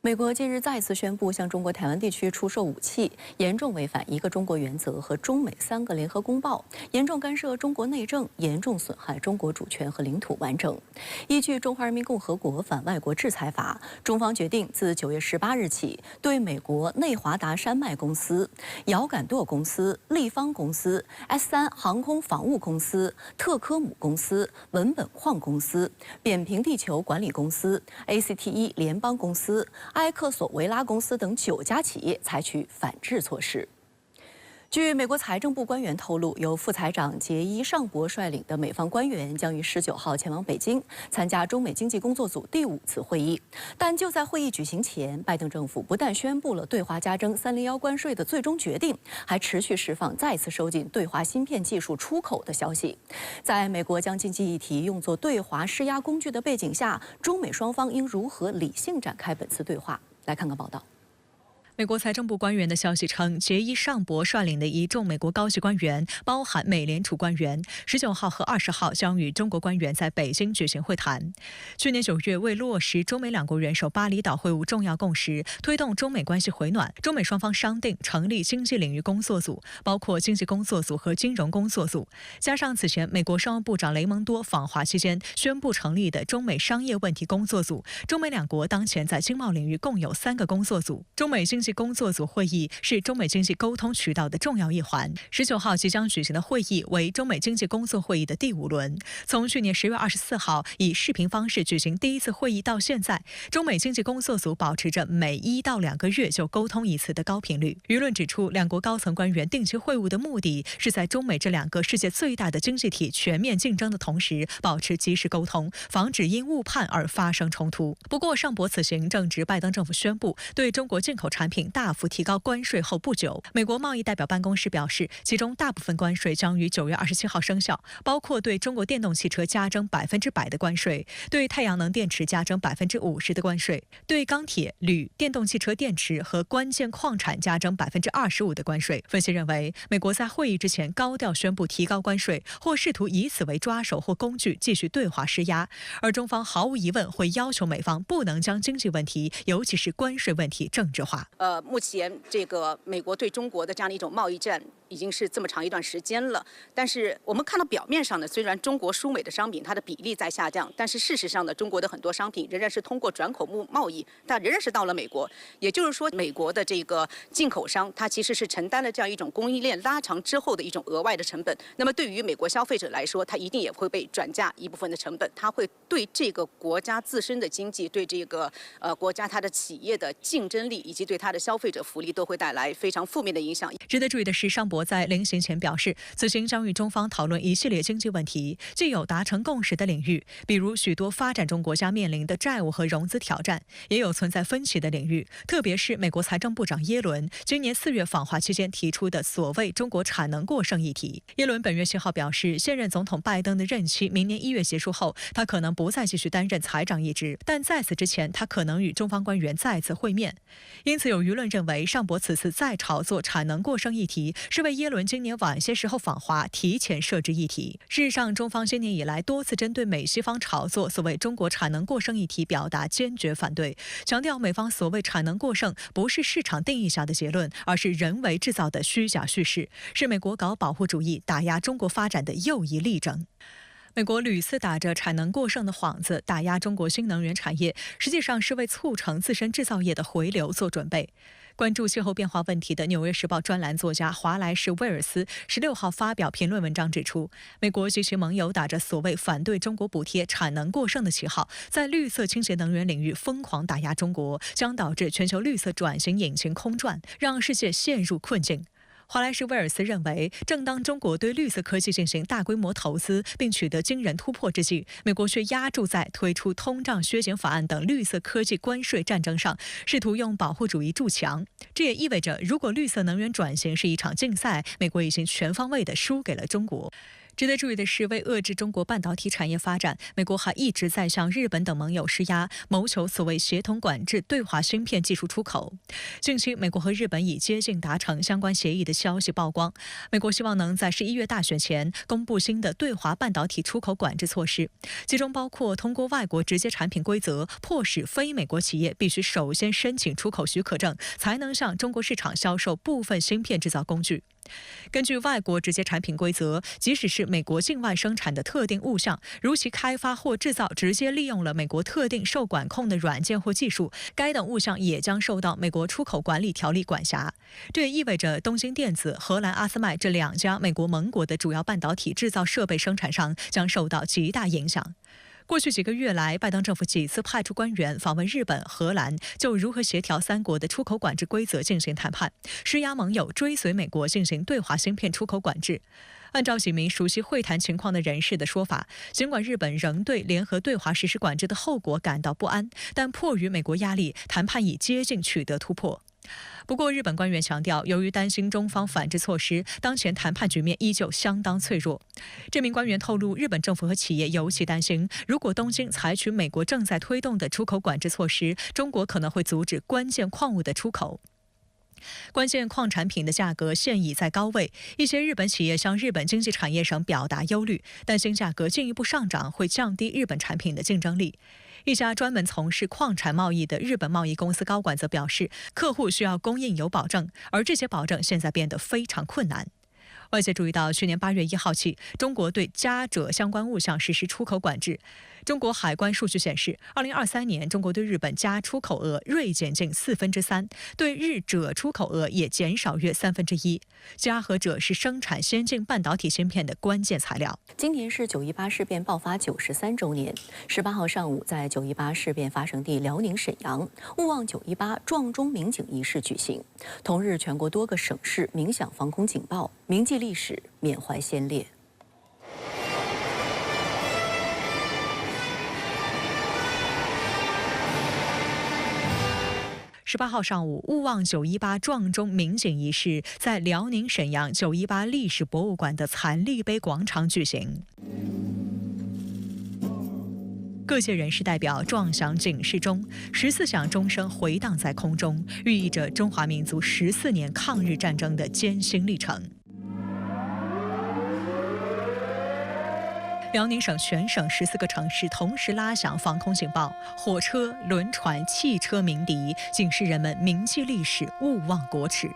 美国近日再次宣布向中国台湾地区出售武器，严重违反一个中国原则和中美3个联合公报，严重干涉中国内政，严重损害中国主权和领土完整。依据《中华人民共和国反外国制裁法》，中方决定自9月18日起，对美国内华达山脉公司、遥感舵公司、立方公司、S3航空防务公司、特科姆公司、文本矿公司、扁平地球管理公司、ACTE 联邦公司、埃克索维拉公司等9家企业采取反制措施。据美国财政部官员透露，由副财长杰伊·尚博率领的美方官员将于19号前往北京参加中美经济工作组第5次会议。但就在会议举行前，拜登政府不但宣布了对华加征301关税的最终决定，还持续释放再次收紧对华芯片技术出口的消息。在美国将经济议题用作对华施压工具的背景下，中美双方应如何理性展开本次对话？来看看报道。美国财政部官员的消息称，杰伊·尚博率领的一众美国高级官员，包含美联储官员，19号和20号将与中国官员在北京举行会谈。去年9月，为落实中美两国元首巴厘岛会晤重要共识，推动中美关系回暖，中美双方商定成立经济领域工作组，包括经济工作组和金融工作组。加上此前美国商务部长雷蒙多访华期间宣布成立的中美商业问题工作组，中美两国当前在经贸领域共有3个工作组。中美经济工作组会议是中美经济沟通渠道的重要一环。19号即将举行的会议为中美经济工作会议的第5轮。从去年10月24号以视频方式举行第1次会议到现在，中美经济工作组保持着每1到2个月就沟通一次的高频率。舆论指出，两国高层官员定期会晤的目的是在中美这2个世界最大的经济体全面竞争的同时，保持及时沟通，防止因误判而发生冲突。不过，尚博此行正值拜登政府宣布对中国进口产品大幅提高关税后不久，美国贸易代表办公室表示，其中大部分关税将于9月27号生效，包括对中国电动汽车加征100%的关税，对太阳能电池加征50%的关税，对钢铁、铝、电动汽车电池和关键矿产加征25%的关税。分析认为，美国在会议之前高调宣布提高关税，或试图以此为抓手或工具继续对华施压，而中方毫无疑问会要求美方不能将经济问题，尤其是关税问题政治化。目前这个美国对中国的这样的一种贸易战已经是这么长一段时间了，但是我们看到表面上呢，虽然中国输美的商品它的比例在下降，但是事实上呢，中国的很多商品仍然是通过转口贸易，但仍然是到了美国。也就是说，美国的这个进口商，它其实是承担了这样一种供应链拉长之后的一种额外的成本。那么对于美国消费者来说，它一定也会被转嫁一部分的成本，它会对这个国家自身的经济，对这个国家它的企业的竞争力，以及对它的消费者福利都会带来非常负面的影响。值得注意的是，尚博在临行前表示，此行将与中方讨论一系列经济问题，既有达成共识的领域，比如许多发展中国家面临的债务和融资挑战，也有存在分歧的领域，特别是美国财政部长耶伦今年4月访华期间提出的所谓中国产能过剩议题。耶伦本月7号表示，现任总统拜登的任期明年1月结束后，他可能不再继续担任财长一职，但在此之前，他可能与中方官员再次会面。因此，有舆论认为，尚博此次再炒作产能过剩议题，是为耶伦今年晚些时候访华提前设置议题。事实上，中方今年以来多次针对美西方炒作所谓中国产能过剩议题表达坚决反对，强调美方所谓产能过剩不是市场定义下的结论，而是人为制造的虚假叙事，是美国搞保护主义打压中国发展的又一例证。美国屡次打着产能过剩的幌子打压中国新能源产业，实际上是为促成自身制造业的回流做准备。关注气候变化问题的《纽约时报》专栏作家华莱士·威尔斯16号发表评论文章指出，美国及其盟友打着所谓反对中国补贴产能过剩的旗号，在绿色清洁能源领域疯狂打压中国，将导致全球绿色转型引擎空转，让世界陷入困境。华莱士·威尔斯认为，正当中国对绿色科技进行大规模投资并取得惊人突破之际，美国却压注在推出通胀削减法案等绿色科技关税战争上，试图用保护主义筑墙。这也意味着，如果绿色能源转型是一场竞赛，美国已经全方位地输给了中国。值得注意的是，为遏制中国半导体产业发展，美国还一直在向日本等盟友施压，谋求所谓协同管制对华芯片技术出口。近期，美国和日本已接近达成相关协议的消息曝光，美国希望能在11月大选前公布新的对华半导体出口管制措施，其中包括通过外国直接产品规则，迫使非美国企业必须首先申请出口许可证，才能向中国市场销售部分芯片制造工具。根据外国直接产品规则，即使是美国境外生产的特定物项，如其开发或制造直接利用了美国特定受管控的软件或技术，该等物项也将受到美国出口管理条例管辖。这也意味着东京电子、荷兰阿斯麦这2家美国盟国的主要半导体制造设备生产商将受到极大影响。过去几个月来，拜登政府几次派出官员访问日本、荷兰，就如何协调3国的出口管制规则进行谈判，施压盟友追随美国进行对华芯片出口管制。按照几名熟悉会谈情况的人士的说法，尽管日本仍对联合对华实施管制的后果感到不安，但迫于美国压力，谈判已接近取得突破。不过，日本官员强调，由于担心中方反制措施，当前谈判局面依旧相当脆弱。这名官员透露，日本政府和企业尤其担心，如果东京采取美国正在推动的出口管制措施，中国可能会阻止关键矿物的出口。关键矿产品的价格现已在高位，一些日本企业向日本经济产业省表达忧虑，担心价格进一步上涨会降低日本产品的竞争力。一家专门从事矿产贸易的日本贸易公司高管则表示，客户需要供应有保证，而这些保证现在变得非常困难。外界注意到，去年8月1号起，中国对加锗相关物项实施出口管制。中国海关数据显示，2023年中国对日本镓出口额锐减近3%，对日锗出口额也减少约1/3。镓和锗是生产先进半导体芯片的关键材料。今年是9·18事变爆发93周年。18号上午，在9·18事变发生地辽宁沈阳，勿忘9·18撞钟鸣警仪式举行。同日，全国多个省市鸣响防空警报，铭记历史，缅怀先烈。18号上午，勿忘9·18撞钟鸣警仪式在辽宁沈阳9·18历史博物馆的残历碑广场举行。各界人士代表撞响警示钟，14响钟声回荡在空中，寓意着中华民族14年抗日战争的艰辛历程。辽宁省全省14个城市同时拉响防空警报，火车、轮船、汽车鸣笛，警示人们铭记历史，勿忘国耻。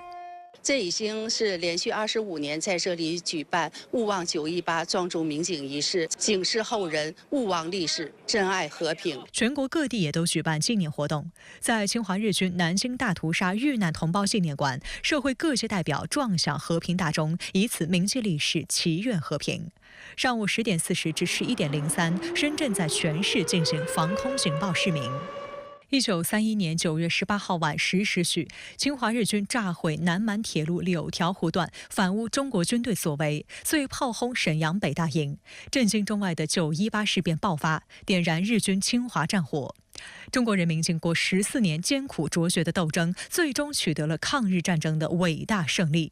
这已经是连续25年在这里举办勿忘9·18撞钟鸣警仪式，警示后人勿忘历史，珍爱和平。全国各地也都举办纪念活动，在侵华日军南京大屠杀遇难同胞纪念馆，社会各界代表撞响和平大钟，以此铭记历史，祈愿和平。上午10点40至11点03，深圳在全市进行防空警报示鸣。1931年9月18号晚10时许，侵华日军炸毁南满铁路柳条湖段，反诬中国军队所为，遂炮轰沈阳北大营，震惊中外的9·18事变爆发，点燃日军侵华战火。中国人民经过14年艰苦卓绝的斗争，最终取得了抗日战争的伟大胜利。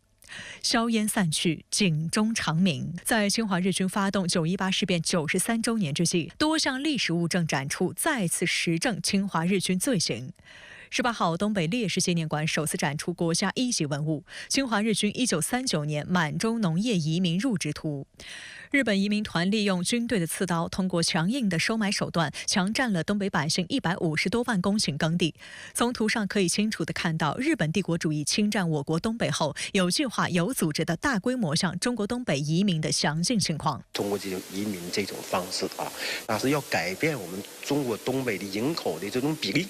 硝烟散去，警钟长鸣。在侵华日军发动9·18事变93周年之际，多项历史物证展出，再次实证侵华日军罪行。18号，东北烈士纪念馆首次展出国家1级文物——侵华日军1939年满洲农业移民入植图。日本移民团利用军队的刺刀，通过强硬的收买手段，强占了东北百姓150多万公顷耕地。从图上可以清楚地看到，日本帝国主义侵占我国东北后，有计划、有组织的大规模向中国东北移民的详尽情况。中国这种移民这种方式那是要改变我们中国东北的人口的这种比例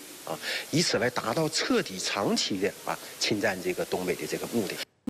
以此来达到彻底长期的侵占这个东北的这个目的。